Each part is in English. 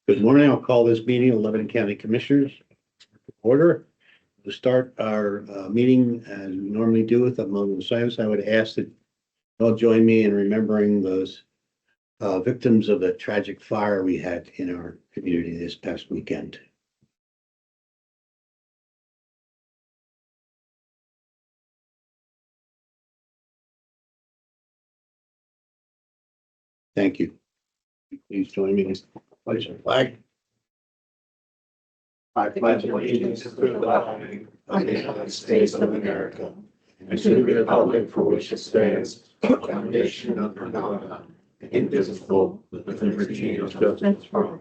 Good morning. I'll call this meeting of Lebanon County Commissioners to order. To start our meeting as we normally do with a moment of silence, I would ask that you all join me in remembering those victims of the tragic fire we had in our community this past weekend. Thank you. Please join me in pledging the flag. I pledge allegiance to the flag of the United States of America and to the republic for which it stands, one nation under God, indivisible, with liberty and justice for all.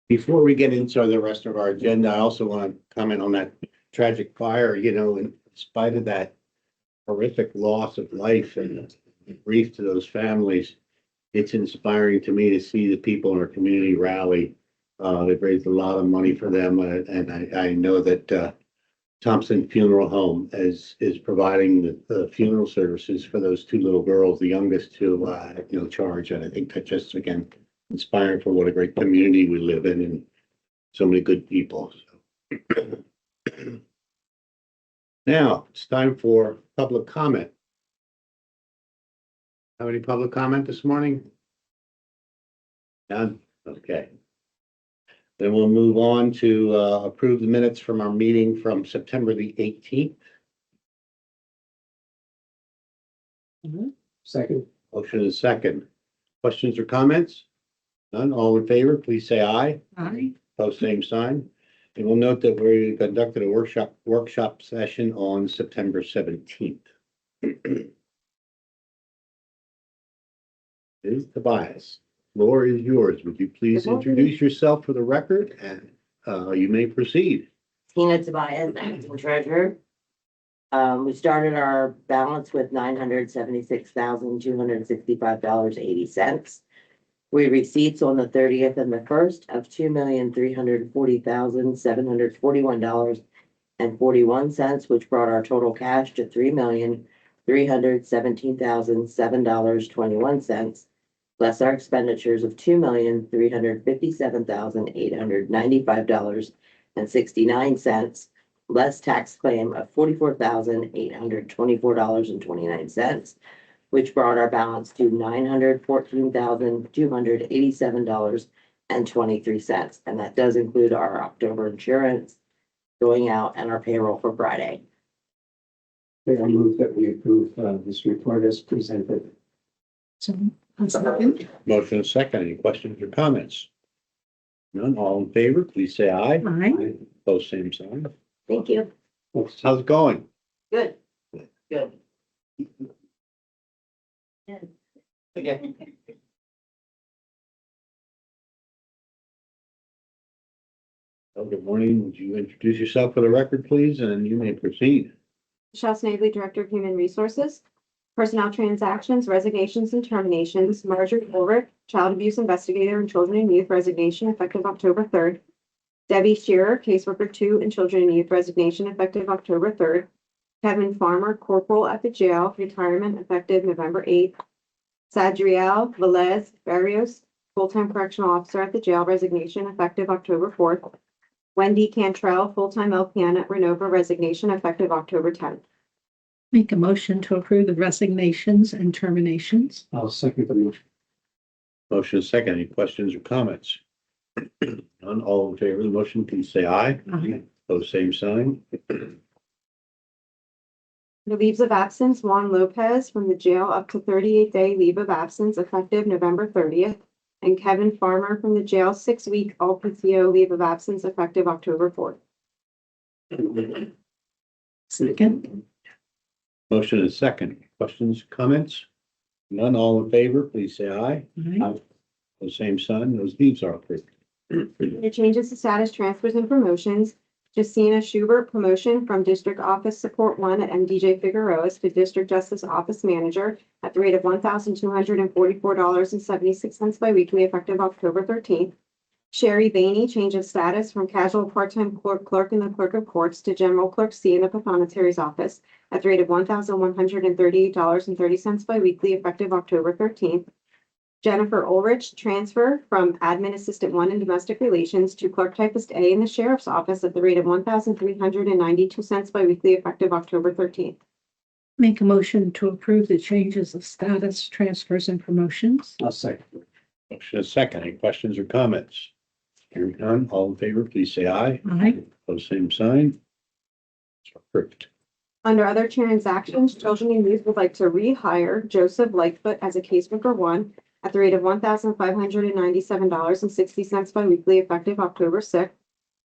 Before we get into the rest of our agenda, I also want to comment on that tragic fire. You know, in spite of that horrific loss of life and grief to those families, it's inspiring to me to see the people in our community rally. They've raised a lot of money for them, and I know that Thompson Funeral Home is providing the funeral services for those two little girls, the youngest two, at no charge. And I think that just, again, inspiring for what a great community we live in and so many good people. So. Now it's time for public comment. Have any public comment this morning? None? Okay. Then we'll move on to approve the minutes from our meeting from September the 18th. Second. Motion is second. Questions or comments? None? All in favor, please say aye. Aye. Post same sign. And we'll note that we conducted a workshop session on September 17th. Is Tobias. Floor is yours. Would you please introduce yourself for the record, and you may proceed. Tina Tobias, acting treasurer. We started our balance with $976,265.80. We receipts on the 30th and the 1st of $2,340,741.41, which brought our total cash to $3,317,007.21. Less our expenditures of $2,357,895.69, less tax claim of $44,824.29, which brought our balance to $914,287.23. And that does include our October insurance going out and our payroll for Friday. I move that we approve this report as presented. Second. Motion is second. Any questions or comments? None? All in favor, please say aye. Aye. Post same sign. Thank you. How's it going? Good. Good. Okay. Good morning. Would you introduce yourself for the record, please? And you may proceed. Michelle Snavely, Director of Human Resources. Personnel transactions, resignations, and terminations. Marjorie Ulrich, Child Abuse Investigator and Children and Youth resignation effective October 3rd. Debbie Shearer, Caseworker 2 and Children and Youth resignation effective October 3rd. Kevin Farmer, Corporal at the jail, retirement effective November 8th. Sadriel Velez Barrios, Full-Time Correctional Officer at the jail, resignation effective October 4th. Wendy Cantrell, Full-Time LPN at Renova, resignation effective October 10th. Make a motion to approve the resignations and terminations. I'll second the motion. Motion is second. Any questions or comments? None? All in favor of the motion, please say aye. Aye. Post same sign. The leaves of absence, Juan Lopez from the jail up to 38-day leave of absence effective November 30th. And Kevin Farmer from the jail 6-week all PTO leave of absence effective October 4th. Second. Motion is second. Questions, comments? None? All in favor, please say aye. Aye. The same sign. Those leaves are approved. The changes to status transfers and promotions. Justina Schubert, promotion from District Office Support 1 at MDJ Figueroa's to District Justice Office Manager at the rate of $1,244.76 biweekly effective October 13th. Sherry Bainey, change of status from casual part-time clerk in the Clerk of Courts to General Clerk C in the Pathonetary's office at the rate of $1,138.30 biweekly effective October 13th. Jennifer Ulrich, transfer from Admin Assistant 1 in Domestic Relations to Clerk Typist A in the Sheriff's Office at the rate of $1,392 biweekly effective October 13th. Make a motion to approve the changes of status, transfers, and promotions. I'll second. Motion is second. Any questions or comments? Hearing none, all in favor, please say aye. Aye. Pose same sign. It's approved. Under other transactions, Children and Youth would like to rehire Joseph Lightfoot as a caseworker 1 at the rate of $1,597.60 biweekly effective October 6th.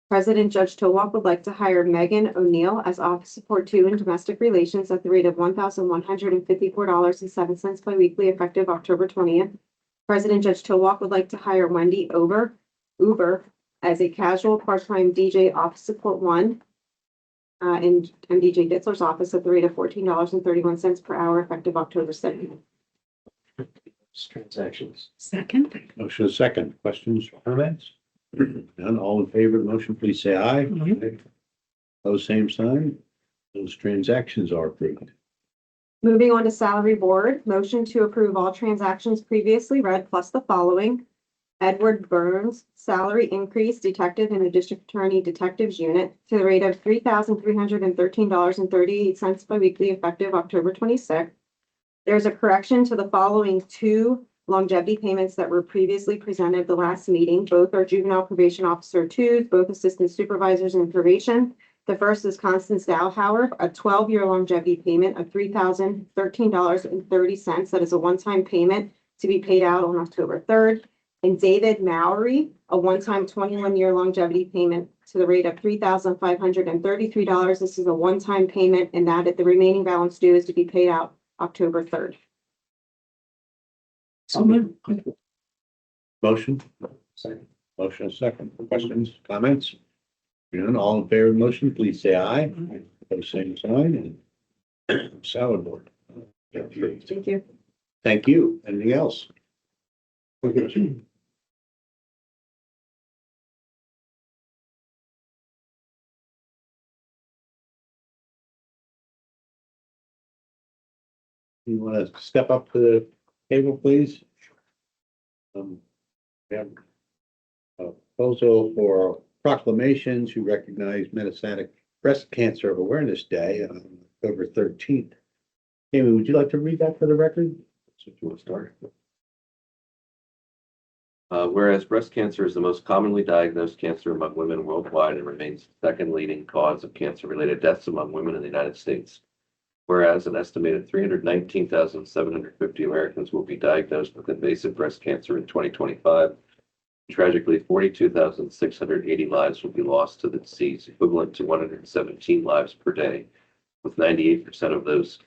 President Judge Towalk would like to hire Megan O'Neill as Office Support 2 in Domestic Relations at the rate of $1,154.07 biweekly effective October 20th. President Judge Towalk would like to hire Wendy Uber as a casual part-time DJ Office Support 1 in MDJ Ditzler's office at the rate of $14.31 per hour effective October 2nd. Transactions. Second. Motion is second. Questions or comments? None, all in favor of the motion, please say aye. Aye. Pose same sign. Those transactions are approved. Moving on to Salary Board, motion to approve all transactions previously read plus the following. Edward Burns, salary increase detective in the District Attorney Detectives Unit to the rate of $3,313.38 biweekly effective October 26th. There's a correction to the following 2 longevity payments that were previously presented at the last meeting. Both are Juvenile Probation Officer 2s, both Assistant Supervisors in Probation. The first is Constance Dowhauer, a 12-year longevity payment of $3,013.30. That is a one-time payment to be paid out on October 3rd. And David Mowry, a one-time 21-year longevity payment to the rate of $3,533. This is a one-time payment, and that the remaining balance due is to be paid out October 3rd. So moved. Motion? Second. Motion is second. Questions, comments? Hearing none, all in favor of the motion, please say aye. Pose same sign. And Salary Board. Approved. Thank you. Thank you. Anything else? You want to step up to the table, please? We have a proposal for proclamation to recognize Metastatic Breast Cancer Awareness Day on October 13th. Amy, would you like to read that for the record? So if you want to start. Whereas breast cancer is the most commonly diagnosed cancer among women worldwide and remains the second leading cause of cancer-related deaths among women in the United States. Whereas an estimated 319,750 Americans will be diagnosed with invasive breast cancer in 2025. Tragically, 42,680 lives will be lost to the disease, equivalent to 117 lives per day, with 98% of those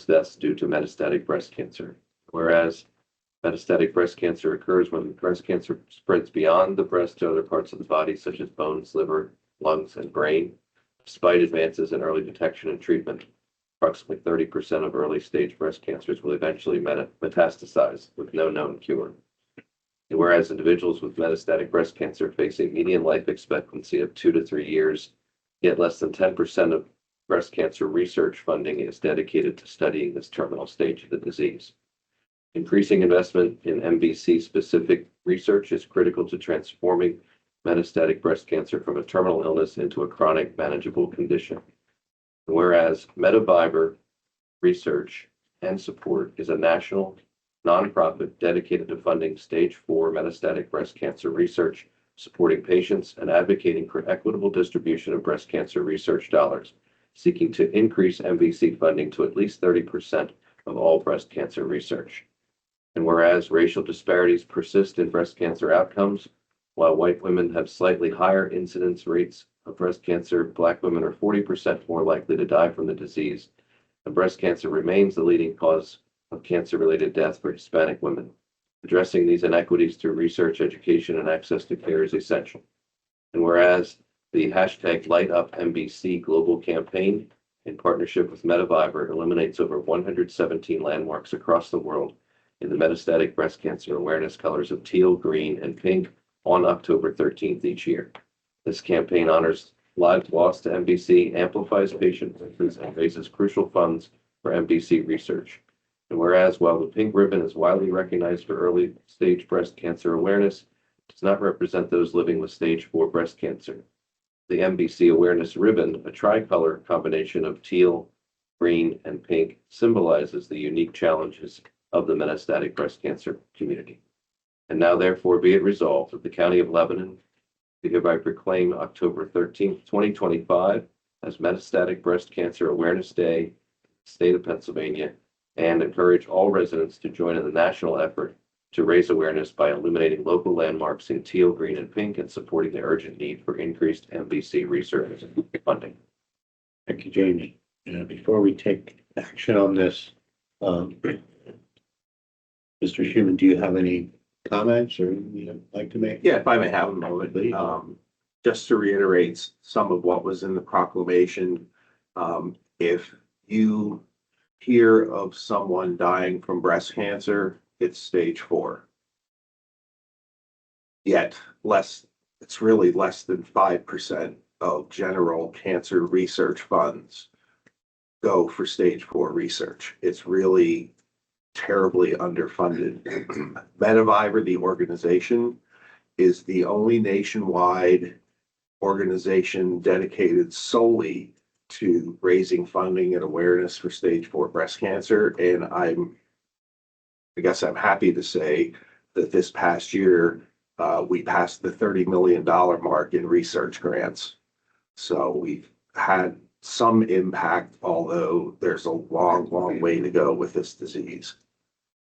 deaths due to metastatic breast cancer. Whereas metastatic breast cancer occurs when breast cancer spreads beyond the breast to other parts of the body, such as bones, liver, lungs, and brain. Despite advances in early detection and treatment, approximately 30% of early-stage breast cancers will eventually metastasize with no known cure. And whereas individuals with metastatic breast cancer face a median life expectancy of 2 to 3 years, yet less than 10% of breast cancer research funding is dedicated to studying this terminal stage of the disease. Increasing investment in MBC-specific research is critical to transforming metastatic breast cancer from a terminal illness into a chronic manageable condition. Whereas MetaViber Research and Support is a national nonprofit dedicated to funding stage 4 metastatic breast cancer research, supporting patients and advocating for equitable distribution of breast cancer research dollars, seeking to increase MBC funding to at least 30% of all breast cancer research. And whereas racial disparities persist in breast cancer outcomes, while white women have slightly higher incidence rates of breast cancer, Black women are 40% more likely to die from the disease, and breast cancer remains the leading cause of cancer-related death for Hispanic women. Addressing these inequities through research, education, and access to care is essential. And whereas the #LightUpMBC global campaign, in partnership with MetaViber, eliminates over 117 landmarks across the world in the metastatic breast cancer awareness colors of teal, green, and pink on October 13th each year. This campaign honors lives lost to MBC, amplifies patient voices, and raises crucial funds for MBC research. And whereas while the pink ribbon is widely recognized for early stage breast cancer awareness, it does not represent those living with stage 4 breast cancer. The MBC awareness ribbon, a tricolor combination of teal, green, and pink, symbolizes the unique challenges of the metastatic breast cancer community. And now therefore be it resolved that the County of Lebanon to hereby proclaim October 13th, 2025 as Metastatic Breast Cancer Awareness Day in the state of Pennsylvania, and encourage all residents to join in the national effort to raise awareness by illuminating local landmarks in teal, green, and pink, and supporting the urgent need for increased MBC research funding. Thank you, Jamie. Before we take action on this, Mr. Schuman, do you have any comments or you'd like to make? Yeah, if I may have a moment, just to reiterate some of what was in the proclamation. If you hear of someone dying from breast cancer, it's stage 4. Yet it's really less than 5% of general cancer research funds go for stage 4 research. It's really terribly underfunded. Medivivor, the organization, is the only nationwide organization dedicated solely to raising funding and awareness for stage 4 breast cancer. And I guess I'm happy to say that this past year, we passed the $30 million mark in research grants. So we've had some impact, although there's a long, long way to go with this disease.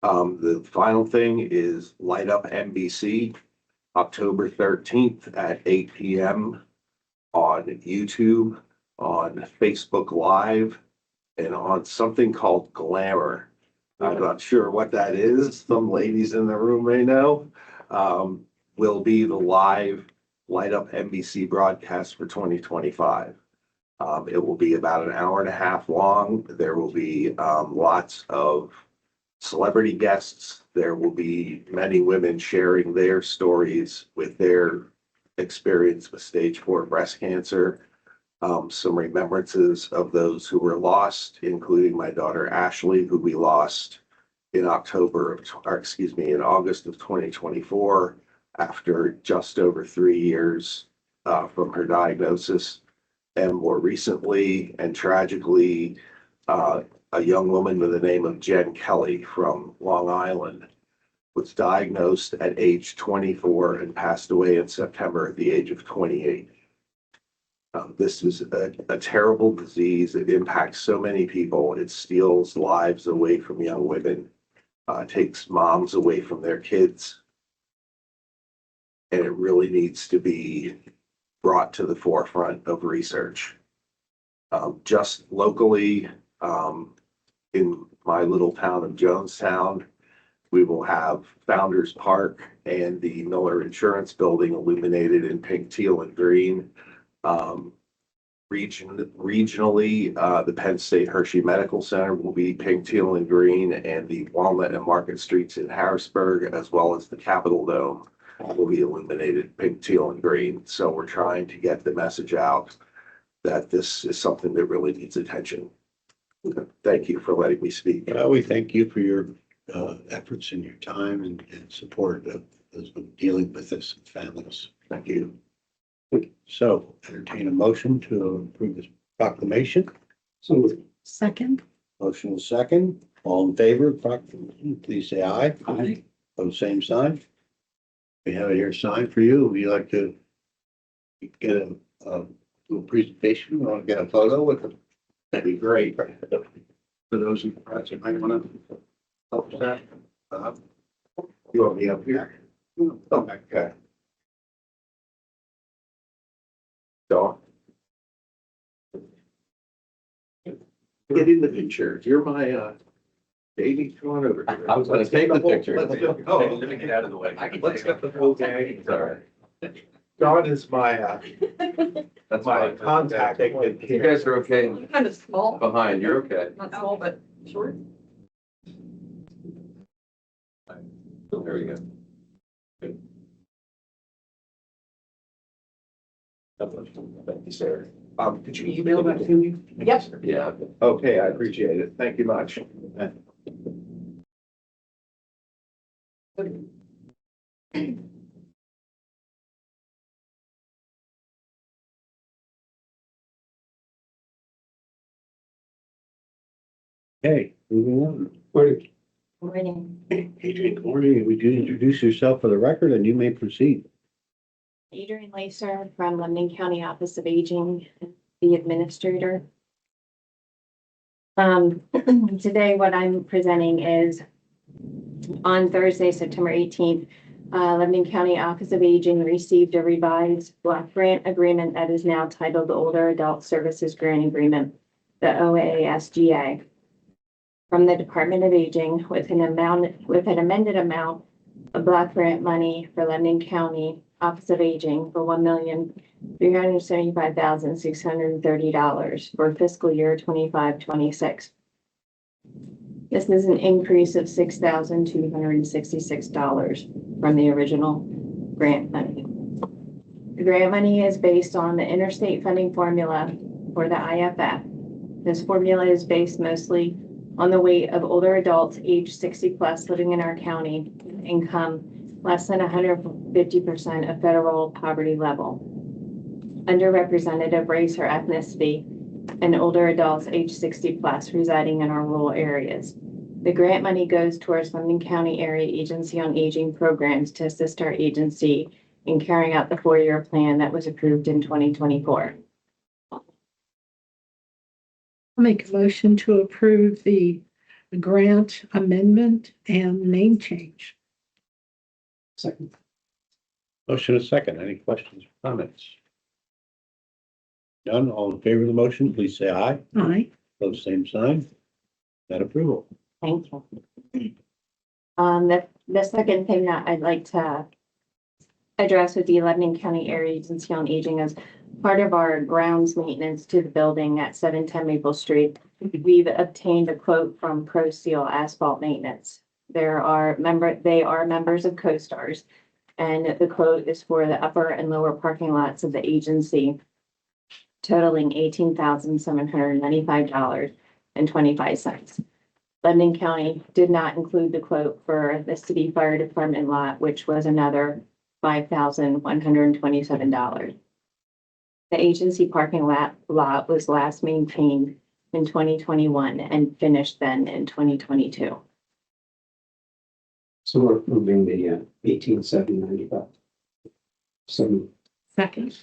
The final thing is Light Up NBC, October 13th at 8 p.m. on YouTube, on Facebook Live, and on something called Glamour. I'm not sure what that is. Some ladies in the room may know. Will be the live Light Up NBC broadcast for 2025. It will be about an hour and a half long. There will be lots of celebrity guests. There will be many women sharing their stories with their experience with stage 4 breast cancer. Some remembrances of those who were lost, including my daughter Ashley, who we lost in in August of 2024, after just over 3 years from her diagnosis. And more recently and tragically, a young woman by the name of Jen Kelly from Long Island was diagnosed at age 24 and passed away in September at the age of 28. This is a terrible disease. It impacts so many people. It steals lives away from young women, takes moms away from their kids. And it really needs to be brought to the forefront of research. Just locally, in my little town of Jonestown, we will have Founders Park and the Miller Insurance Building illuminated in pink, teal, and green. Regionally, the Penn State Hershey Medical Center will be pink, teal, and green, and the Walnut and Market Streets in Harrisburg, as well as the Capitol Dome, will be illuminated pink, teal, and green. So we're trying to get the message out that this is something that really needs attention. Thank you for letting me speak. We thank you for your efforts and your time and support of those dealing with this families. Thank you. So entertain a motion to approve this proclamation. Second. Motion is second. All in favor of proclamation, please say aye. Aye. Oh, same sign. We have it here signed for you. Would you like to get a little presentation? You want to get a photo with it? That'd be great. For those who perhaps might want to help with that. You want me up here? Okay. So get in the picture. You're my baby. Come on over here. I was gonna take the picture. Let's go. Let me get out of the way. Let's get the whole gang. Sorry. John is my That's my fine. contact. You guys are okay Kind of small, behind, you're okay. not small, but short. There we go. Thank you, sir. Did you email that to me? Yep. Yeah. Okay, I appreciate it. Thank you much. Okay, moving on. Morning. Adrian Corney, would you introduce yourself for the record and you may proceed? Adrian Lacer from Lebanon County Office of Aging, the administrator. Today what I'm presenting is on Thursday, September 18th, Lebanon County Office of Aging received a revised block grant agreement that is now titled the Older Adult Services Grant Agreement, the OASGA, from the Department of Aging with an amended amount of block grant money for Lebanon County Office of Aging for $1,375,630 for fiscal year 25-26. This is an increase of $6,266 from the original grant money. The grant money is based on the interstate funding formula for the IFF. This formula is based mostly on the weight of older adults age 60 plus living in our county, income less than 150% of federal poverty level, underrepresented race or ethnicity, and older adults age 60 plus residing in our rural areas. The grant money goes towards Lebanon County Area Agency on Aging programs to assist our agency in carrying out the 4-year plan that was approved in 2024. I'll make a motion to approve the grant amendment and name change. Second. Motion is second. Any questions or comments? None, all in favor of the motion, please say aye. Aye. Pose same sign. That approval. Thank you. The second thing that I'd like to address with the Lebanon County Area Agency on Aging is part of our grounds maintenance to the building at 710 Maple Street. We've obtained a quote from Pro Seal Asphalt Maintenance. They are members of CoStars, and the quote is for the upper and lower parking lots of the agency, totaling $18,795.25. Lebanon County did not include the quote for the city fire department lot, which was another $5,127. The agency parking lot was last maintained in 2021 and finished then in 2022. So we're moving the 18,795. So Second.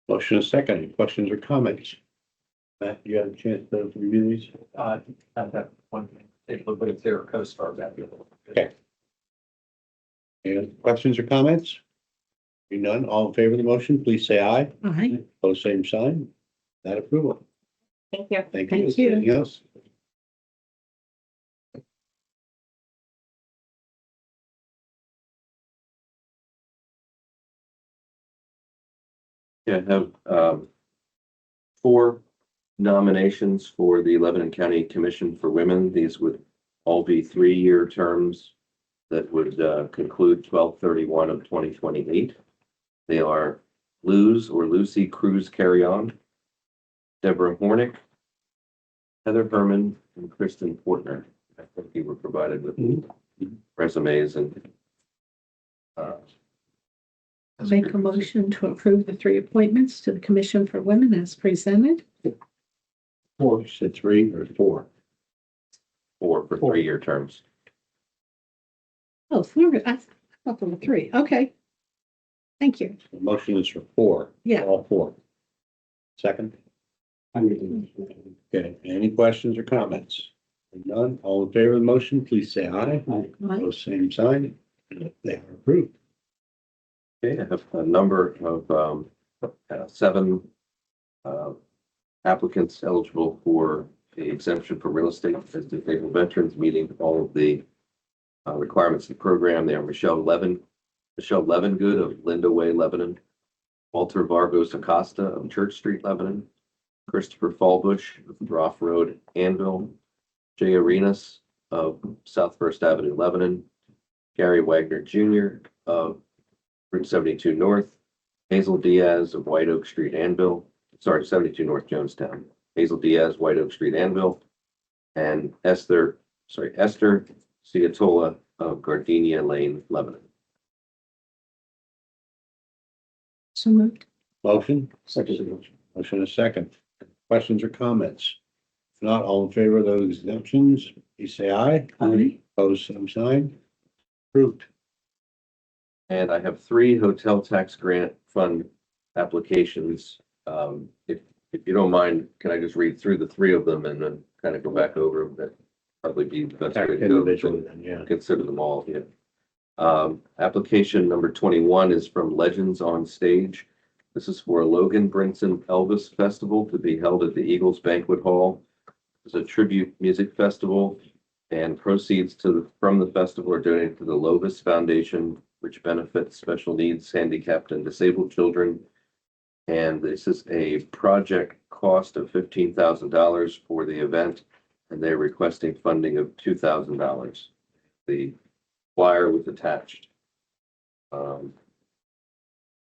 Motion is second. Any questions or comments? Matt, you have a chance to review these? I have that one, take a look at their co-star that. Okay. Any questions or comments? Hearing none, all in favor of the motion, please say aye. Aye. Pose same sign. That approval. Thank you. Thank you. Thank you. Anything else? Yeah, I have 4 nominations for the Lebanon County Commission for Women. These would all be 3-year terms that would conclude 12/31 of 2028. They are Lucy Cruz Carrion, Deborah Hornick, Heather Herman, and Kristen Portner. I think you were provided with resumes and Make a motion to approve the 3 appointments to the Commission for Women as presented. 4, you said 3 or 4? 4 for 3-year terms. Oh, 4. I thought there were 3. Okay. Thank you. The motion is for 4. Yeah. All 4. Second. Okay, any questions or comments? None, all in favor of the motion, please say aye. Aye. Pose same sign. They are approved. Okay, I have a number of 7 applicants eligible for the exemption for real estate as disabled veterans, meeting all of the requirements of the program. They are Michelle Levengood of Linda Way, Lebanon, Walter Vargos Acosta of Church Street, Lebanon, Christopher Fallbush of Groff Road, Anvil, Jay Arenas of South First Avenue, Lebanon, Gary Wagner Jr. of Route 72 North, Hazel Diaz of White Oak Street, 72 North Jonestown, Hazel Diaz, White Oak Street, Anvil, and Esther Ciatola of Gardenia Lane, Lebanon. So moved. Motion? Second. Motion a second. Questions or comments? If not, all in favor of those exemptions, please say aye. Aye. Opposed, same sign. Approved. And I have three hotel tax grant fund applications. If you don't mind, can I just read through the three of them and then kind of go back over them? That probably be the best way to go. Individually then, yeah. Consider them all here. Application number 21 is from Legends on Stage. This is for a Logan Brinson Elvis Festival to be held at the Eagles Banquet Hall. It's a tribute music festival, and proceeds from the festival are donated to the Lovis Foundation, which benefits special needs, handicapped, and disabled children. And this is a project cost of $15,000 for the event, and they're requesting funding of $2,000. The flyer was attached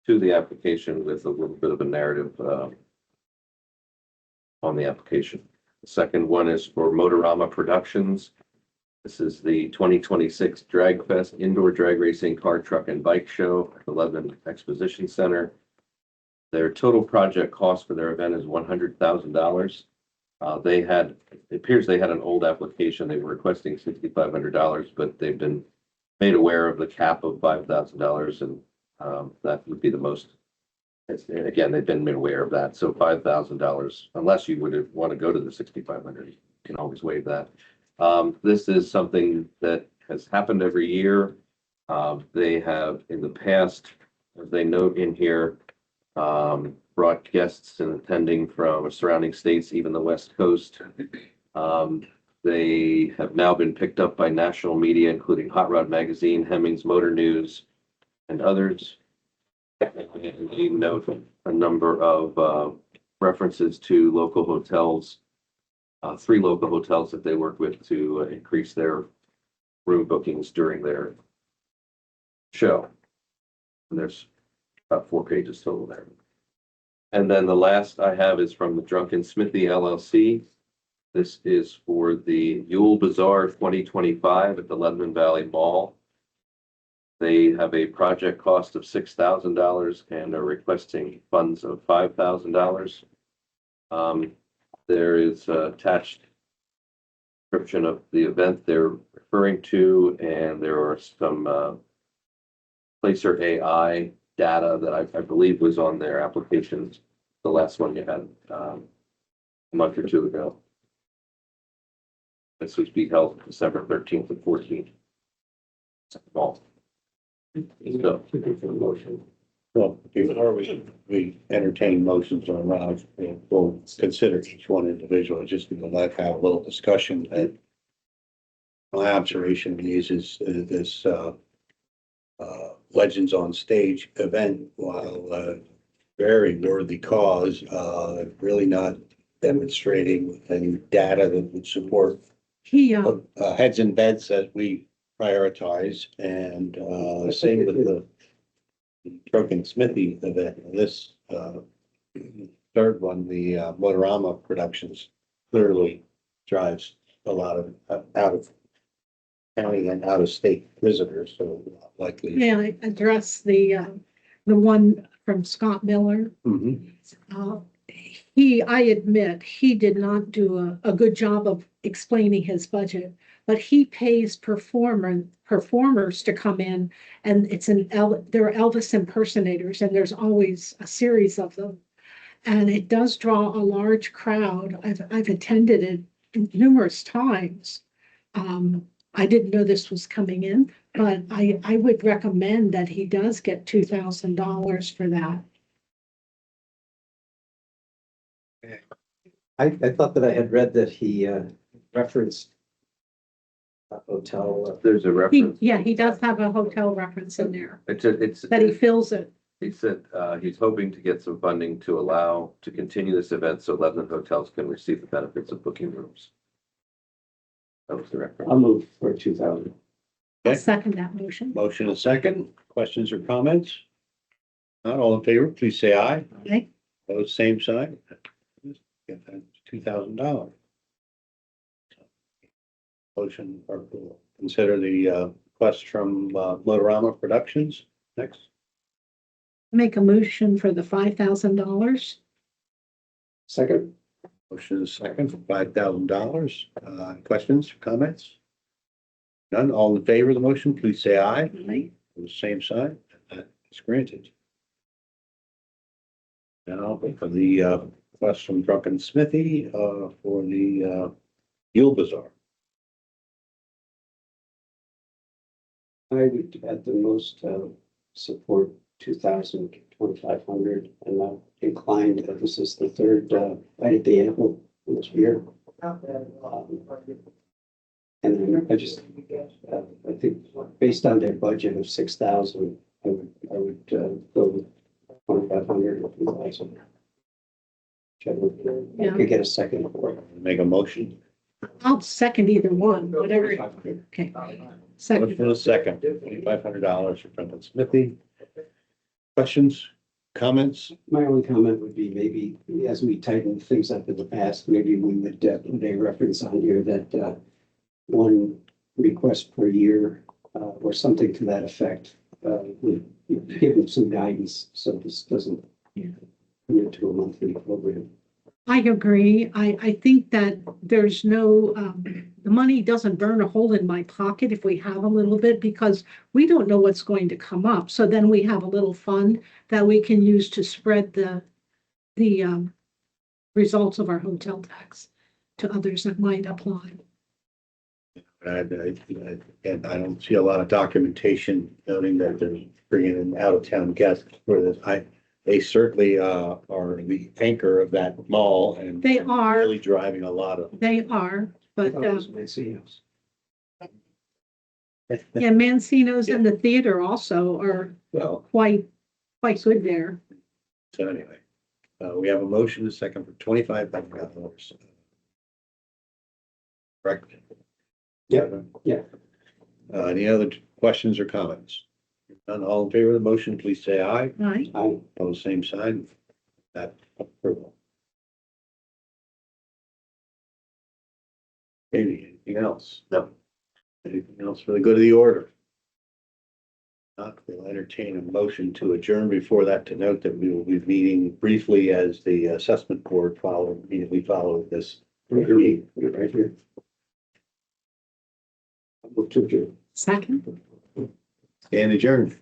to the application with a little bit of a narrative on the application. The second one is for Motorama Productions. This is the 2026 Drag Fest Indoor Drag Racing Car, Truck, and Bike Show at the Lebanon Exposition Center. Their total project cost for their event is $100,000. It appears they had an old application. They were requesting $6,500, but they've been made aware of the cap of $5,000, and that would be the most. Again, they've been made aware of that. So $5,000, unless you would want to go to the 6,500, you can always waive that. This is something that has happened every year. They have in the past, as they note in here, brought guests and attending from surrounding states, even the West Coast. They have now been picked up by national media, including Hot Rod Magazine, Hemmings Motor News, and others. And they note a number of references to local hotels, three local hotels that they work with to increase their room bookings during their show. And there's about 4 pages total there. And then the last I have is from the Drunken Smithy LLC. This is for the Yule Bazaar 2025 at the Lebanon Valley Mall. They have a project cost of $6,000 and are requesting funds of $5,000. There is attached description of the event they're referring to, and there are some Placer AI data that I believe was on their applications, the last one you had a month or two ago. This was be held December 13th and 14th. Fall. So, Motion. Well, before we entertain motions on rounds, we'll consider each one individually, just because I've had a little discussion that my observation of these is this Legends on Stage event, while very worthy cause, really not demonstrating any data that would support He, heads in beds that we prioritize, and same with the Drunken Smithy event. This third one, the Motorama Productions, clearly drives a lot of out of county and out of state visitors, so likely. may I address the one from Scott Miller? Mhm. I admit, he did not do a good job of explaining his budget, but he pays performers to come in, and they're Elvis impersonators, and there's always a series of them. And it does draw a large crowd. I've attended it numerous times. I didn't know this was coming in, but I would recommend that he does get $2,000 for that. I thought that I had read that he referenced a hotel. there's a reference. He does have a hotel reference in there, It's that he fills it. he said he's hoping to get some funding to allow to continue this event so Lebanon hotels can receive the benefits of booking rooms. That was the reference. I'll move for 2,000. I'll Okay. second that motion. Motion and second. Questions or comments? Not all in favor, please say aye. Okay. Those same sign. Get that $2,000. Motion or consider the request from Motorama Productions next. Make a motion for the $5,000. Second. Motion is second for $5,000. Questions, comments? None. All in favor of the motion, please say aye. Aye. The same sign. That is granted. Now for the request from Drunken Smithy for the Yule Bazaar. I would at the most support 2,000, 2,500, and I'm inclined that this is the third bite at the apple this year. And then I just, I think based on their budget of 6,000, I would go with 2,500 or 2,000. I could get a second for it. Make a motion. I'll second either one, whatever. Okay. Second. Motion is second, $2,500 for Drunken Smithy. Questions, comments? My only comment would be maybe as we tighten things up in the past, maybe we would put a reference on here that one request per year or something to that effect would give them some guidance so this doesn't come into a monthly program. I agree. I think that there's no, the money doesn't burn a hole in my pocket if we have a little bit because we don't know what's going to come up. So then we have a little fund that we can use to spread the results of our hotel tax to others that might apply. And I don't see a lot of documentation noting that they're bringing in out-of-town guests for this. They certainly are the anchor of that mall and They are. really driving a lot of. They are, but Mancino's. yeah, Mancino's and the theater also are Well, quite good there. so anyway, we have a motion, a second for $2,500. Correct? Yeah, yeah. Any other questions or comments? None, all in favor of the motion, please say aye. Right? I, All the same sign. That approval. Anything else? No. Anything else for the good of the order? Not, we'll entertain a motion to adjourn before that to note that we will be meeting briefly as the assessment board immediately follow this. right here. I'll move to adjourn. Second. Stand adjourned.